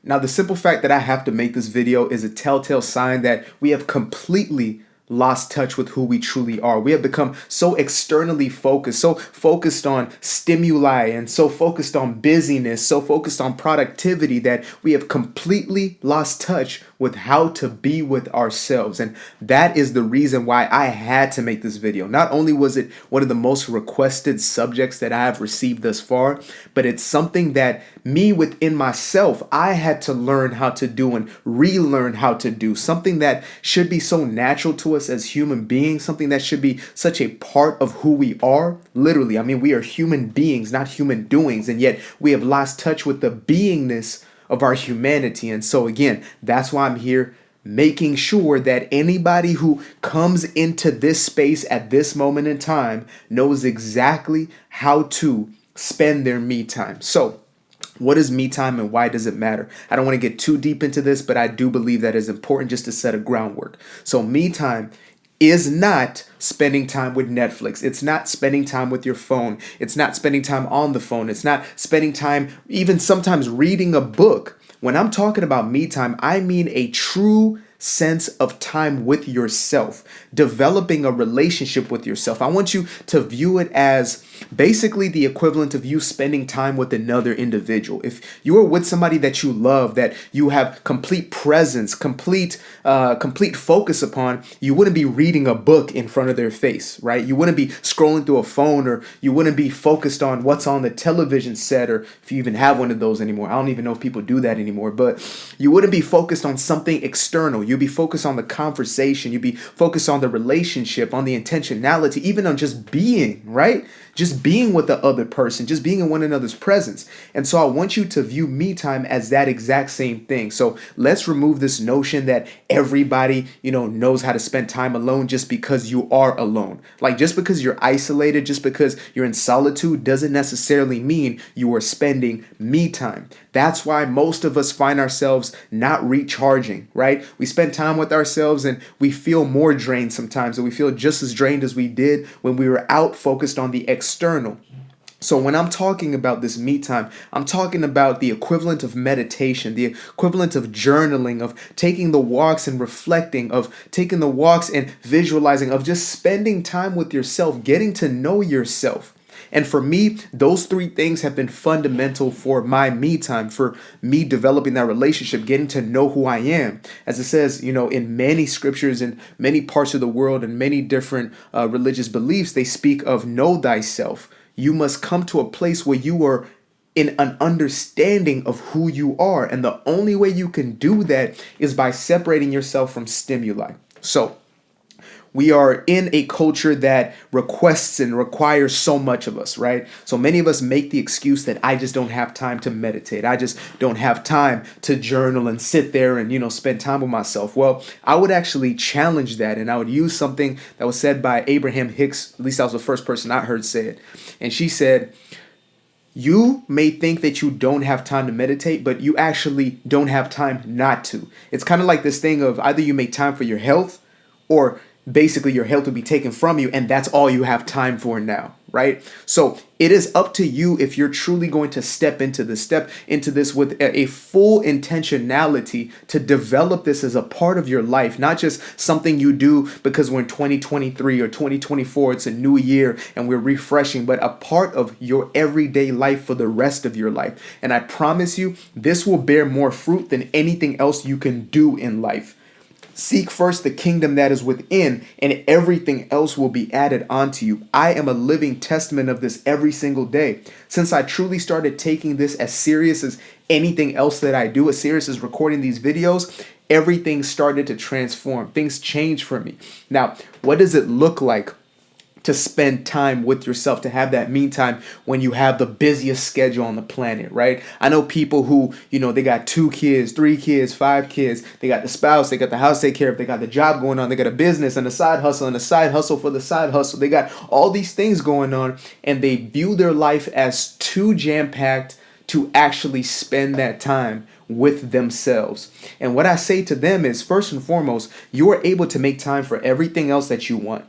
Now, the simple fact that I have to make this video is a telltale sign that we have completely lost touch with who we truly are. We have become so externally focused, so focused on stimuli and so focused on busyness, so focused on productivity that we have completely lost touch with how to be with ourselves. And that is the reason why I had to make this video. Not only was it one of the most requested subjects that I have received thus far, but it's something that me within myself, I had to learn how to do and relearn how to do. Something that should be so natural to us as human beings, something that should be such a part of who we are. Literally, I mean, we are human beings, not human doings, and yet we have lost touch with the beingness of our humanity. And so again, that's why I'm here, making sure that anybody who comes into this space at this moment in time knows exactly how to spend their me time. So what is me time and why does it matter? I don't want to get too deep into this, but I do believe that it's important just to set a groundwork. So me time is not spending time with Netflix. It's not spending time with your phone. It's not spending time on the phone. It's not spending time even sometimes reading a book. When I'm talking about me time, I mean a true sense of time with yourself, developing a relationship with yourself. I want you to view it as basically the equivalent of you spending time with another individual. If you are with somebody that you love, that you have complete presence, complete focus upon, you wouldn't be reading a book in front of their face, right? You wouldn't be scrolling through a phone, or you wouldn't be focused on what's on the television set, or if you even have one of those anymore. I don't even know if people do that anymore, but you wouldn't be focused on something external. You'd be focused on the conversation. You'd be focused on the relationship, on the intentionality, even on just being, right? Just being with the other person, just being in one another's presence. And so I want you to view me time as that exact same thing. So let's remove this notion that everybody, knows how to spend time alone just because you are alone. Like, just because you're isolated, just because you're in solitude doesn't necessarily mean you are spending me time. That's why most of us find ourselves not recharging, right? We spend time with ourselves and we feel more drained sometimes, and we feel just as drained as we did when we were out focused on the external. So when I'm talking about this me time, I'm talking about the equivalent of meditation, the equivalent of journaling, of taking the walks and reflecting, of taking the walks and visualizing, of just spending time with yourself, getting to know yourself. And for me, those three things have been fundamental for my me time, for me developing that relationship, getting to know who I am. As it says, in many scriptures, in many parts of the world, and many different religious beliefs, they speak of know thyself. You must come to a place where you are in an understanding of who you are. And the only way you can do that is by separating yourself from stimuli. So we are in a culture that requests and requires so much of us, right? So many of us make the excuse that I just don't have time to meditate. I just don't have time to journal and sit there and, spend time with myself. Well, I would actually challenge that, and I would use something that was said by Abraham Hicks. At least that was the first person I heard say it. And she said, you may think that you don't have time to meditate, but you actually don't have time not to. It's kind of like this thing of either you make time for your health, or basically your health will be taken from you, and that's all you have time for now, right? So it is up to you if you're truly going to step into this with a full intentionality to develop this as a part of your life, not just something you do because we're in 2023 or 2024, it's a new year and we're refreshing, but a part of your everyday life for the rest of your life. And I promise you, this will bear more fruit than anything else you can do in life. Seek first the kingdom that is within, and everything else will be added onto you. I am a living testament of this every single day. Since I truly started taking this as serious as anything else that I do, as serious as recording these videos, everything started to transform. Things changed for me. Now, what does it look like to spend time with yourself, to have that me time when you have the busiest schedule on the planet, right? I know people who, they got 2 kids, 3 kids, 5 kids. They got the spouse, they got the house to take care of, they got the job going on, they got a business and a side hustle and a side hustle for the side hustle. They got all these things going on, and they view their life as too jam-packed to actually spend that time with themselves. And what I say to them is, first and foremost, you are able to make time for everything else that you want.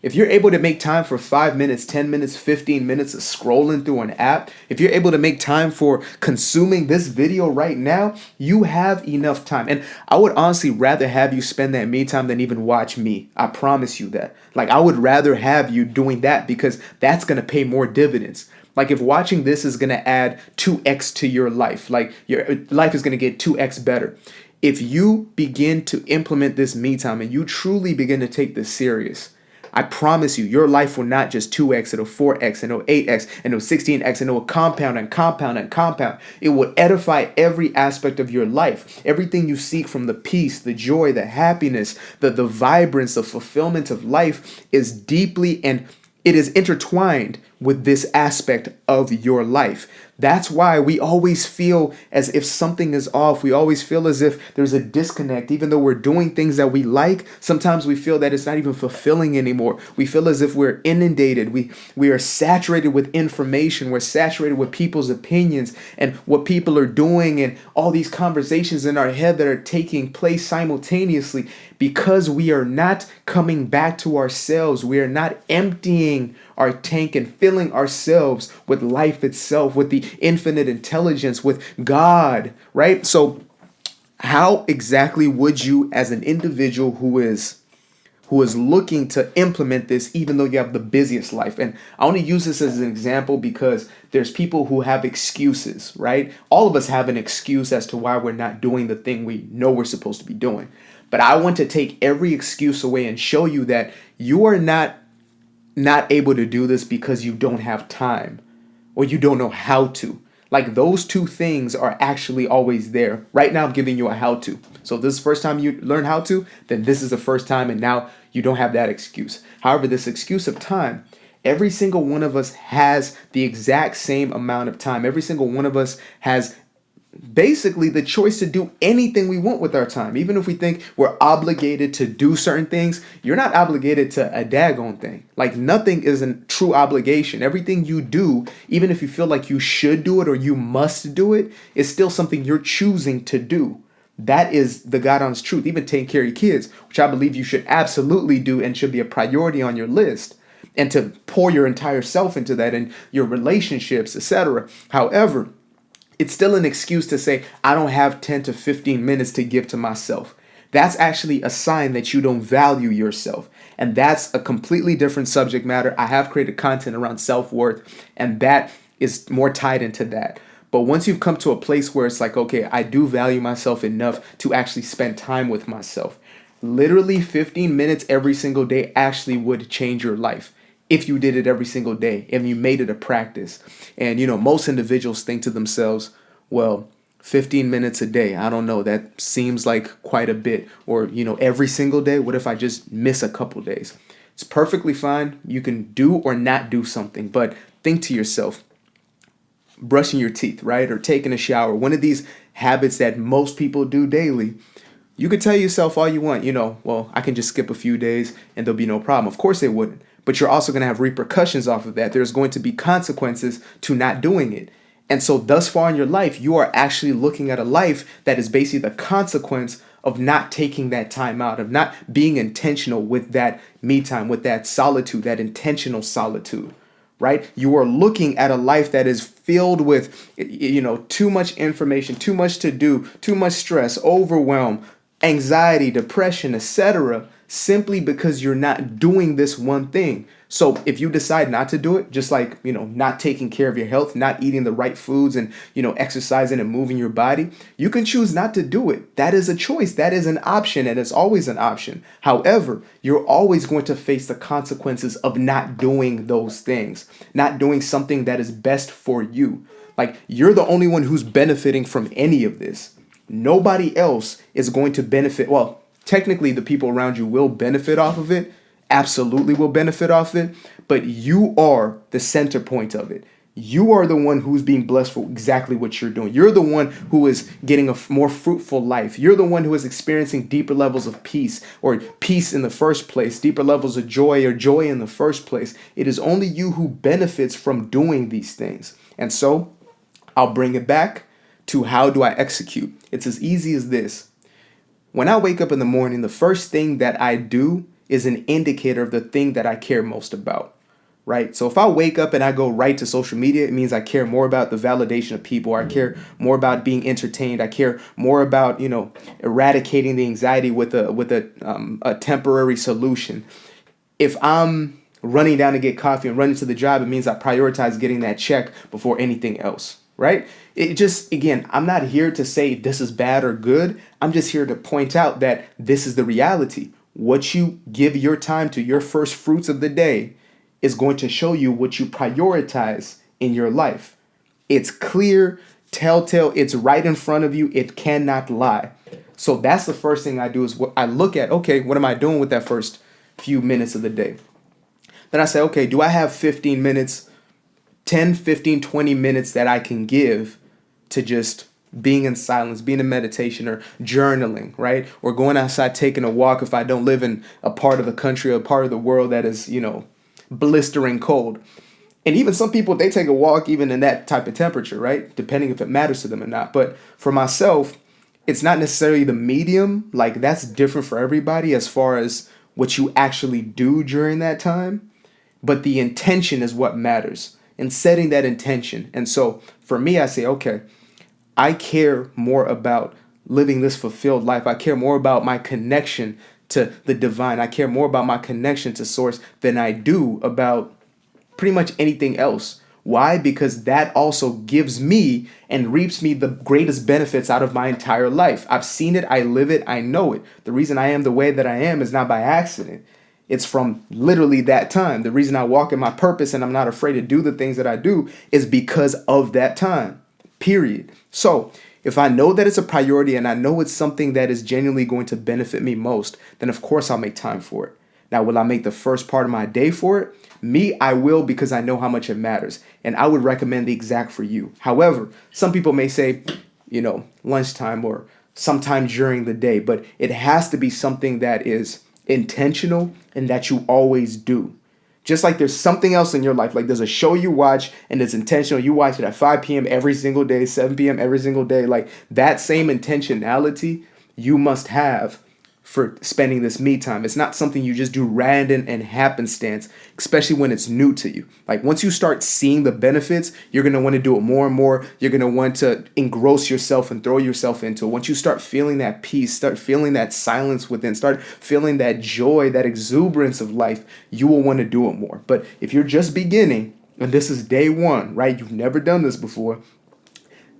If you're able to make time for 5 minutes, 10 minutes, 15 minutes of scrolling through an app, if you're able to make time for consuming this video right now, you have enough time. And I would honestly rather have you spend that me time than even watch me. I promise you that. Like, I would rather have you doing that because that's going to pay more dividends. Like, if watching this is going to add 2x to your life, like your life is going to get 2x better. If you begin to implement this me time and you truly begin to take this serious, I promise you, your life will not just 2x, it'll 4x, and it'll 8x, and it'll 16x, and it will compound and compound and compound. It will edify every aspect of your life. Everything you seek, from the peace, the joy, the happiness, the vibrance, the fulfillment of life, is deeply and it is intertwined with this aspect of your life. That's why we always feel as if something is off. We always feel as if there's a disconnect. Even though we're doing things that we like, sometimes we feel that it's not even fulfilling anymore. We feel as if we're inundated. We are saturated with information. We're saturated with people's opinions and what people are doing and all these conversations in our head that are taking place simultaneously, because we are not coming back to ourselves. We are not emptying our tank and filling ourselves with life itself, with the infinite intelligence, with God, right? So how exactly would you, as an individual who is looking to implement this, even though you have the busiest life? And I want to use this as an example because there's people who have excuses, right? All of us have an excuse as to why we're not doing the thing we know we're supposed to be doing. But I want to take every excuse away and show you that you are not able to do this because you don't have time or you don't know how to. Like, those two things are actually always there. Right now, I'm giving you a how to. So if this is the first time you learn how to, then this is the first time, and now you don't have that excuse. However, this excuse of time, every single one of us has the exact same amount of time. Every single one of us has basically the choice to do anything we want with our time. Even if we think we're obligated to do certain things, you're not obligated to a daggone thing. Like, nothing is a true obligation. Everything you do, even if you feel like you should do it or you must do it, is still something you're choosing to do. That is the God honest truth. Even taking care of your kids, which I believe you should absolutely do and should be a priority on your list, and to pour your entire self into that and your relationships, etc. However, it's still an excuse to say, I don't have 10 to 15 minutes to give to myself. That's actually a sign that you don't value yourself. And that's a completely different subject matter. I have created content around self-worth, and that is more tied into that. But once you've come to a place where it's like, okay, I do value myself enough to actually spend time with myself, literally 15 minutes every single day actually would change your life. If you did it every single day and you made it a practice. And, most individuals think to themselves, well, 15 minutes a day, I don't know, that seems like quite a bit. Or, every single day, what if I just miss a couple days? It's perfectly fine. You can do or not do something, but think to yourself, brushing your teeth, right? Or taking a shower, one of these habits that most people do daily. You could tell yourself all you want, well, I can just skip a few days and there'll be no problem. Of course they wouldn't. But you're also going to have repercussions off of that. There's going to be consequences to not doing it. And so thus far in your life, you are actually looking at a life that is basically the consequence of not taking that time out, of not being intentional with that me time, with that solitude, that intentional solitude, right? You are looking at a life that is filled with, too much information, too much to do, too much stress, overwhelm, anxiety, depression, etc., simply because you're not doing this one thing. So if you decide not to do it, just like, not taking care of your health, not eating the right foods and, exercising and moving your body, you can choose not to do it. That is a choice. That is an option, and it's always an option. However, you're always going to face the consequences of not doing those things, not doing something that is best for you. Like, you're the only one who's benefiting from any of this. Nobody else is going to benefit. Well, technically, the people around you will benefit off of it, absolutely will benefit off it, but you are the center point of it. You are the one who's being blessed for exactly what you're doing. You're the one who is getting a more fruitful life. You're the one who is experiencing deeper levels of peace, or peace in the first place, deeper levels of joy, or joy in the first place. It is only you who benefits from doing these things. And so I'll bring it back to, how do I execute? It's as easy as this. When I wake up in the morning, the first thing that I do is an indicator of the thing that I care most about, right? So if I wake up and I go right to social media, it means I care more about the validation of people. I care more about being entertained. I care more about, eradicating the anxiety with a temporary solution. If I'm running down to get coffee and running to the job, it means I prioritize getting that check before anything else, right? It just, again, I'm not here to say this is bad or good. I'm just here to point out that this is the reality. What you give your time to, your first fruits of the day, is going to show you what you prioritize in your life. It's clear, telltale, it's right in front of you. It cannot lie. So that's the first thing I do is what I look at. Okay, what am I doing with that first few minutes of the day? Then I say, okay, do I have 15 minutes, 10, 15, 20 minutes that I can give to just being in silence, being in meditation or journaling, right? Or going outside, taking a walk if I don't live in a part of the country or a part of the world that is, blistering cold. And even some people, they take a walk even in that type of temperature, right? Depending if it matters to them or not. But for myself, it's not necessarily the medium. Like, that's different for everybody as far as what you actually do during that time. But the intention is what matters, and setting that intention. And so for me, I say, okay, I care more about living this fulfilled life. I care more about my connection to the divine. I care more about my connection to source than I do about pretty much anything else. Why? Because that also gives me and reaps me the greatest benefits out of my entire life. I've seen it, I live it, I know it. The reason I am the way that I am is not by accident. It's from literally that time. The reason I walk in my purpose and I'm not afraid to do the things that I do is because of that time, period. So if I know that it's a priority and I know it's something that is genuinely going to benefit me most, then of course I'll make time for it. Now, will I make the first part of my day for it? Me, I will, because I know how much it matters. And I would recommend the exact for you. However, some people may say, lunchtime or sometime during the day, but it has to be something that is intentional and that you always do. Just like there's something else in your life, like there's a show you watch and it's intentional. You watch it at 5 p.m. every single day, 7 p.m. every single day. Like that same intentionality you must have for spending this me time. It's not something you just do random and happenstance, especially when it's new to you. Like once you start seeing the benefits, you're going to want to do it more and more. You're going to want to engross yourself and throw yourself into it. Once you start feeling that peace, start feeling that silence within, start feeling that joy, that exuberance of life, you will want to do it more. But if you're just beginning, and this is day one, right? You've never done this before.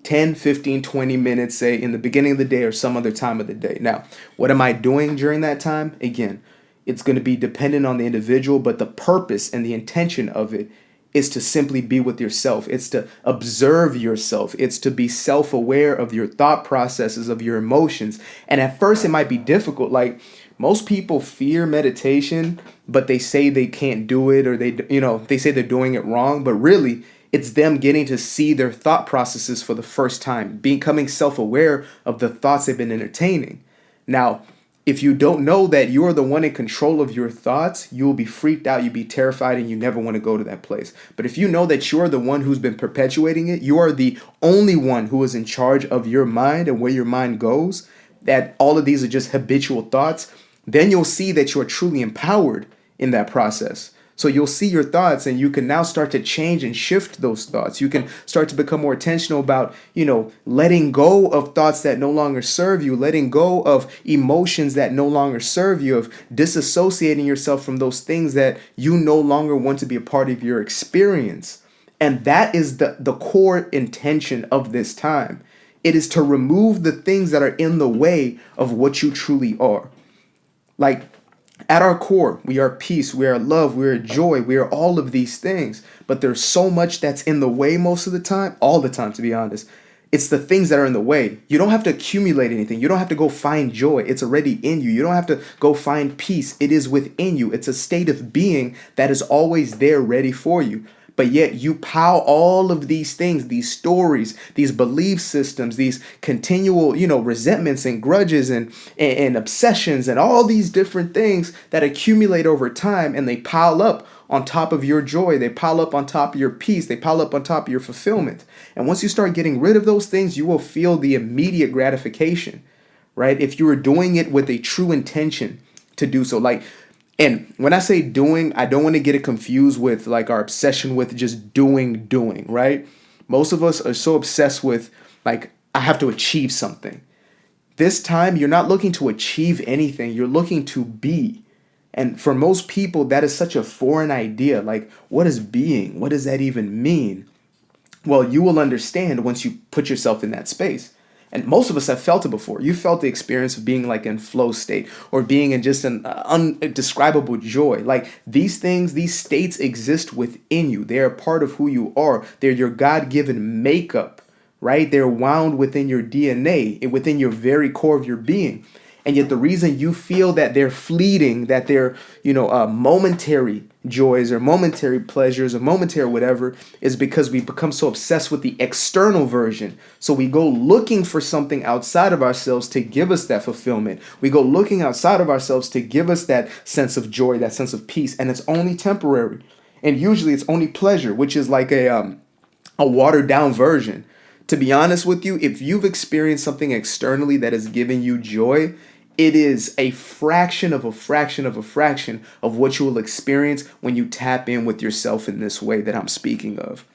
10, 15, 20 minutes, say in the beginning of the day or some other time of the day. Now, what am I doing during that time? Again, it's going to be dependent on the individual, but the purpose and the intention of it is to simply be with yourself. It's to observe yourself. It's to be self-aware of your thought processes, of your emotions. And at first it might be difficult. Like most people fear meditation, but they say they can't do it, or they say they're doing it wrong, but really it's them getting to see their thought processes for the first time, becoming self-aware of the thoughts they've been entertaining. Now, if you don't know that you're the one in control of your thoughts, you will be freaked out, you'll be terrified, and you never want to go to that place. But if you know that you're the one who's been perpetuating it, you are the only one who is in charge of your mind and where your mind goes, that all of these are just habitual thoughts, then you'll see that you're truly empowered in that process. So you'll see your thoughts and you can now start to change and shift those thoughts. You can start to become more intentional about, letting go of thoughts that no longer serve you, letting go of emotions that no longer serve you, of disassociating yourself from those things that you no longer want to be a part of your experience. And that is the core intention of this time. It is to remove the things that are in the way of what you truly are. Like, at our core, we are peace, we are love, we are joy, we are all of these things. But there's so much that's in the way most of the time, all the time, to be honest. It's the things that are in the way. You don't have to accumulate anything. You don't have to go find joy. It's already in you. You don't have to go find peace. It is within you. It's a state of being that is always there ready for you. But yet you pile all of these things, these stories, these belief systems, these continual, resentments and grudges and obsessions and all these different things that accumulate over time, and they pile up on top of your joy. They pile up on top of your peace. They pile up on top of your fulfillment. And once you start getting rid of those things, you will feel the immediate gratification, right? If you were doing it with a true intention to do so. Like, And when I say doing, I don't want to get it confused with like our obsession with just doing, right? Most of us are so obsessed with like, I have to achieve something. This time, you're not looking to achieve anything, you're looking to be. And for most people, that is such a foreign idea. Like, what is being? What does that even mean? Well, you will understand once you put yourself in that space. And most of us have felt it before. You felt the experience of being like in flow state or being in just an undescribable joy. Like these things, these states exist within you. They are part of who you are. They're your God given makeup, right? They're wound within your DNA and within your very core of your being. And yet the reason you feel that they're fleeting, that they're, momentary joys or momentary pleasures or momentary whatever, is because we become so obsessed with the external version. So we go looking for something outside of ourselves to give us that fulfillment. We go looking outside of ourselves to give us that sense of joy, that sense of peace, and it's only temporary. And usually it's only pleasure, which is like a watered down version. To be honest with you, if you've experienced something externally that has given you joy, it is a fraction of a fraction of a fraction of what you will experience when you tap in with yourself in this way that I'm speaking of.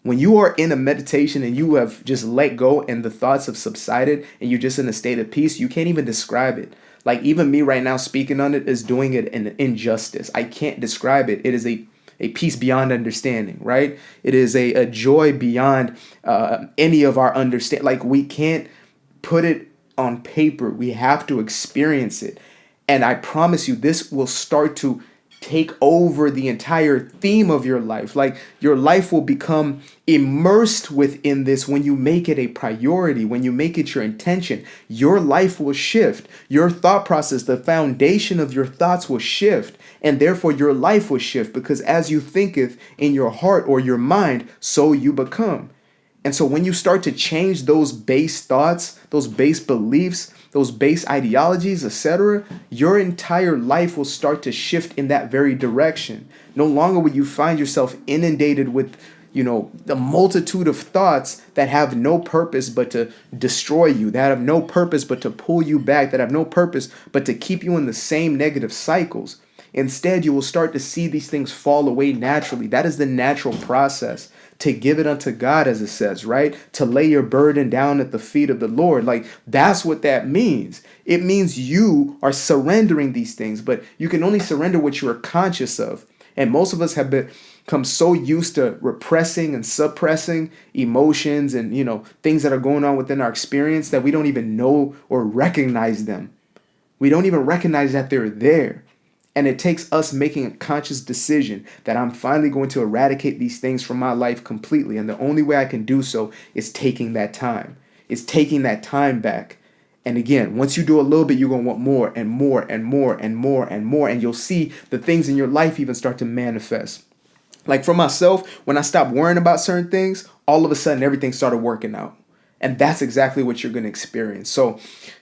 When you are in a meditation and you have just let go and the thoughts have subsided and you're just in a state of peace, you can't even describe it. Like even me right now speaking on it is doing it an injustice. I can't describe it. It is a peace beyond understanding, right? It is a joy beyond any of our understand. Like we can't put it on paper. We have to experience it. And I promise you, this will start to take over the entire theme of your life. Like your life will become immersed within this when you make it a priority, when you make it your intention. Your life will shift. Your thought process, the foundation of your thoughts will shift. And therefore your life will shift because as you thinketh in your heart or your mind, so you become. And so when you start to change those base thoughts, those base beliefs, those base ideologies, etc., your entire life will start to shift in that very direction. No longer will you find yourself inundated with, the multitude of thoughts that have no purpose but to destroy you, that have no purpose but to pull you back, that have no purpose but to keep you in the same negative cycles. Instead, you will start to see these things fall away naturally. That is the natural process. To give it unto God, as it says, right? To lay your burden down at the feet of the Lord. Like, that's what that means. It means you are surrendering these things, but you can only surrender what you are conscious of. And most of us have become so used to repressing and suppressing emotions and, things that are going on within our experience that we don't even know or recognize them. We don't even recognize that they're there. And it takes us making a conscious decision that I'm finally going to eradicate these things from my life completely. And the only way I can do so is taking that time. It's taking that time back. And again, once you do a little bit, you're going to want more and more and more and more and more. And you'll see the things in your life even start to manifest. Like for myself, when I stopped worrying about certain things, all of a sudden everything started working out. And that's exactly what you're going to experience. So,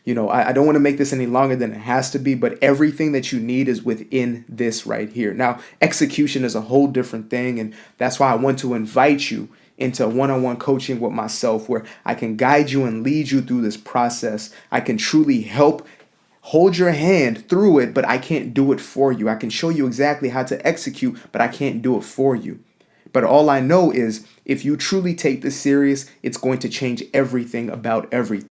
I don't want to make this any longer than it has to be, but everything that you need is within this right here. Now, execution is a whole different thing. And that's why I want to invite you into one-on-one coaching with myself where I can guide you and lead you through this process. I can truly help hold your hand through it, but I can't do it for you. I can show you exactly how to execute, but I can't do it for you. But all I know is if you truly take this serious, it's going to change everything about everything.